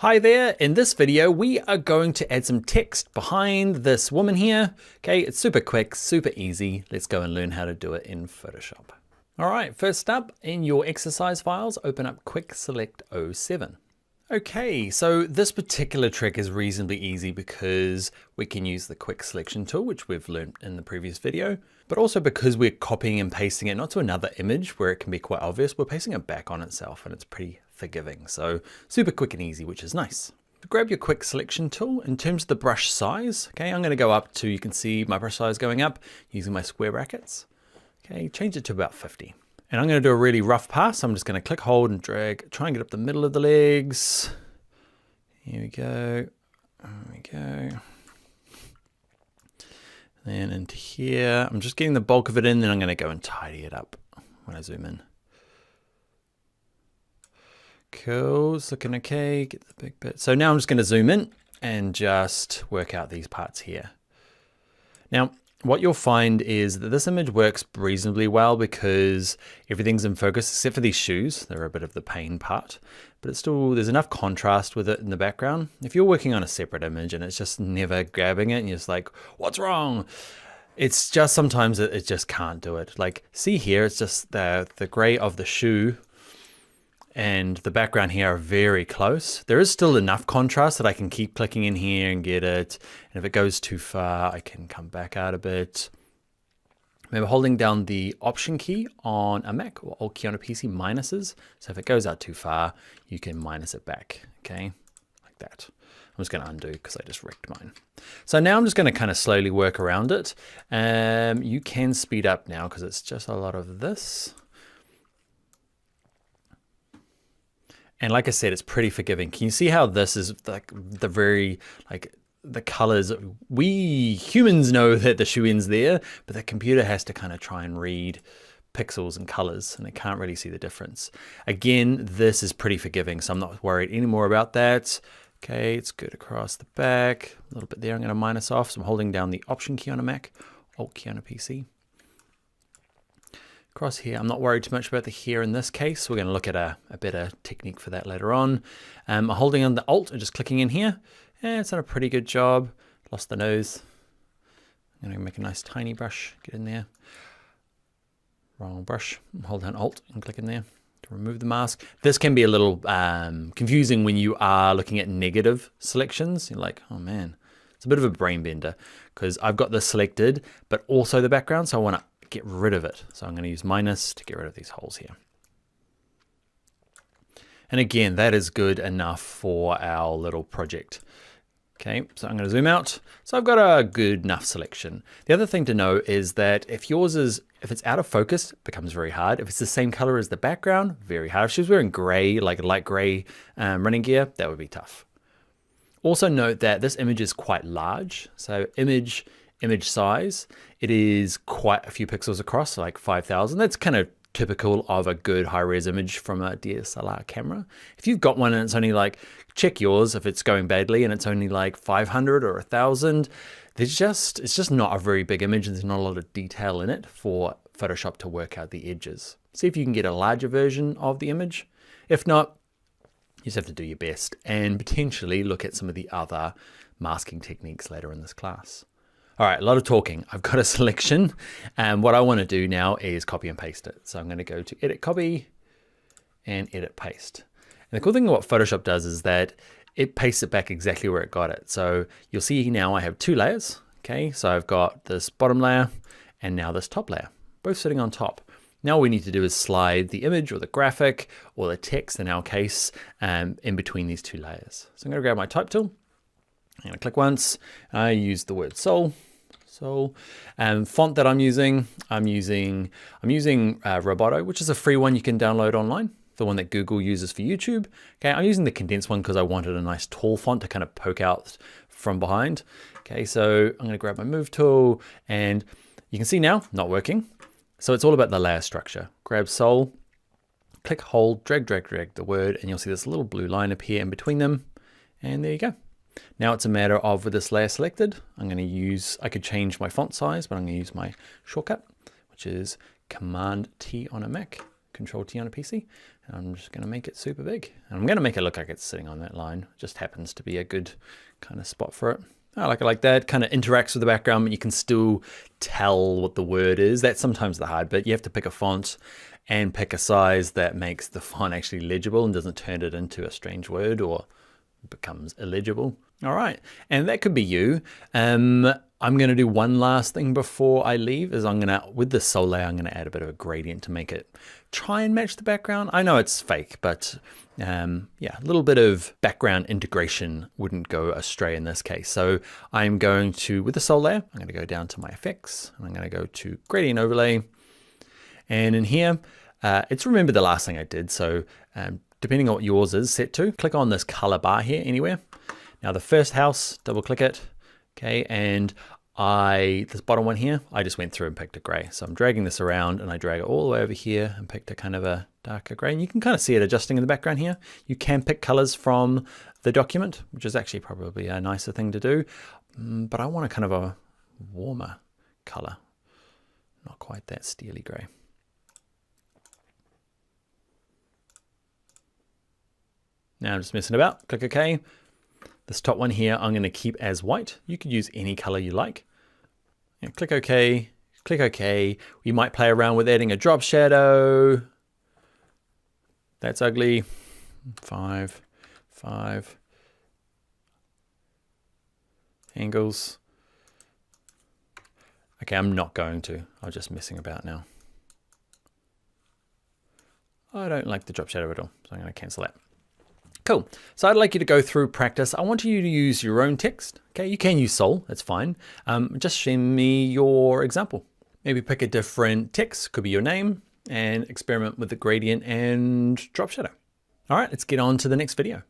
Hi there, in this video we are going to add some text behind this woman here. Okay, it's super quick, super easy. Let's go and learn how to do it in Photoshop. All right, first up, in your exercise files, open up Quick Select 07. Okay, so this particular trick is reasonably easy because we can use the quick selection tool, which we've learned in the previous video, but also because we're copying and pasting it not to another image where it can be quite obvious, we're pasting it back on itself and it's pretty forgiving. So super quick and easy, which is nice. Grab your quick selection tool. In terms of the brush size, okay, I'm going to go up to, you can see my brush size going up using my square brackets. Okay, change it to about 50. And I'm going to do a really rough pass. I'm just going to click, hold, and drag, try and get up the middle of the legs. Here we go. There we go. Then into here. I'm just getting the bulk of it in, then I'm going to go and tidy it up when I zoom in. Cool, it's looking okay. Get the big bit. So now I'm just going to zoom in and just work out these parts here. Now, what you'll find is that this image works reasonably well because everything's in focus except for these shoes. They're a bit of the pain part, but it's still, there's enough contrast with it in the background. If you're working on a separate image and it's just never grabbing it and you're just like, what's wrong? It's just sometimes it just can't do it. Like, see here, it's just the gray of the shoe and the background here are very close. There is still enough contrast that I can keep clicking in here and get it. And if it goes too far, I can come back out a bit. Maybe holding down the Option key on a Mac or Alt key on a PC minuses. So if it goes out too far, you can minus it back, okay? Like that. I'm just gonna undo because I just wrecked mine. So now I'm just gonna kind of slowly work around it. You can speed up now because it's just a lot of this. And like I said, it's pretty forgiving. Can you see how this is like the very, like the colors, we humans know that the shoe end's there, but the computer has to kind of try and read pixels and colors and it can't really see the difference. Again, this is pretty forgiving, so I'm not worried anymore about that. Okay, it's good across the back, a little bit there I'm gonna minus off. So I'm holding down the Option key on a Mac, Alt key on a PC. Across here, I'm not worried too much about the hair in this case. We're going to look at a better technique for that later on. I'm holding on the Alt and just clicking in here. And it's done a pretty good job. Lost the nose. I'm going to make a nice tiny brush. Get in there. Wrong brush. Hold down Alt and click in there to remove the mask. This can be a little confusing when you are looking at negative selections. You're like, oh man, it's a bit of a brain bender because I've got this selected, but also the background. So I want to get rid of it. So I'm going to use minus to get rid of these holes here. And again, that is good enough for our little project. Okay, so I'm going to zoom out. So I've got a good enough selection. The other thing to know is that if it's out of focus, it becomes very hard. If it's the same color as the background, very hard. If she was wearing gray, like a light gray running gear, that would be tough. Also note that this image is quite large. So image size, it is quite a few pixels across, like 5,000. That's kind of typical of a good high-res image from a DSLR camera. If you've got one and it's only like, check yours if it's going badly and it's only like 500 or 1,000, it's just not a very big image and there's not a lot of detail in it for Photoshop to work out the edges. See if you can get a larger version of the image. If not, you just have to do your best and potentially look at some of the other masking techniques later in this class. All right, a lot of talking. I've got a selection and what I want to do now is copy and paste it. So I'm going to go to Edit Copy and Edit Paste. And the cool thing about what Photoshop does is that it pastes it back exactly where it got it. So you'll see now I have two layers. Okay, so I've got this bottom layer and now this top layer, both sitting on top. Now all we need to do is slide the image or the graphic or the text in our case in between these two layers. So I'm going to grab my type tool. I'm going to click once. I use the word soul. Font that I'm using Roboto, which is a free one you can download online, the one that Google uses for YouTube. Okay, I'm using the condensed one because I wanted a nice tall font to kind of poke out from behind. Okay, so I'm going to grab my move tool and you can see now, not working. So it's all about the layer structure. Grab soul, click, hold, drag the word, and you'll see this little blue line appear in between them. And there you go. Now it's a matter of with this layer selected, I could change my font size, but I'm going to use my shortcut, which is Command T on a Mac, Control T on a PC. I'm just going to make it super big. And I'm going to make it look like it's sitting on that line. It just happens to be a good kind of spot for it. I like it like that. Kind of interacts with the background, but you can still tell what the word is. That's sometimes the hard bit. You have to pick a font and pick a size that makes the font actually legible and doesn't turn it into a strange word or becomes illegible. All right, and that could be you. I'm going to do one last thing before I leave is with the soul layer, I'm going to add a bit of a gradient to make it try and match the background. I know it's fake, but yeah, a little bit of background integration wouldn't go astray in this case. So I'm going to, with the soul layer, I'm going to go down to my effects and I'm going to go to gradient overlay. And in here, it's remember the last thing I did. So depending on what yours is set to, click on this color bar here anywhere. Now the first house, double click it. Okay, and this bottom one here, I just went through and picked a gray. So I'm dragging this around and I drag it all the way over here and picked a kind of a darker gray. And you can kind of see it adjusting in the background here. You can pick colors from the document, which is actually probably a nicer thing to do. But I want a kind of a warmer color, not quite that steely gray. Now I'm just messing about, click OK. This top one here, I'm going to keep as white. You could use any color you like. And click OK, click OK. We might play around with adding a drop shadow. That's ugly. 5, 5. Angles. Okay, I'm not going to. I'm just messing about now. I don't like the drop shadow at all, so I'm going to cancel that. Cool. So I'd like you to go through practice. I want you to use your own text. Okay, you can use Soul, that's fine. Just send me your example. Maybe pick a different text, could be your name, and experiment with the gradient and drop shadow. All right, let's get on to the next video.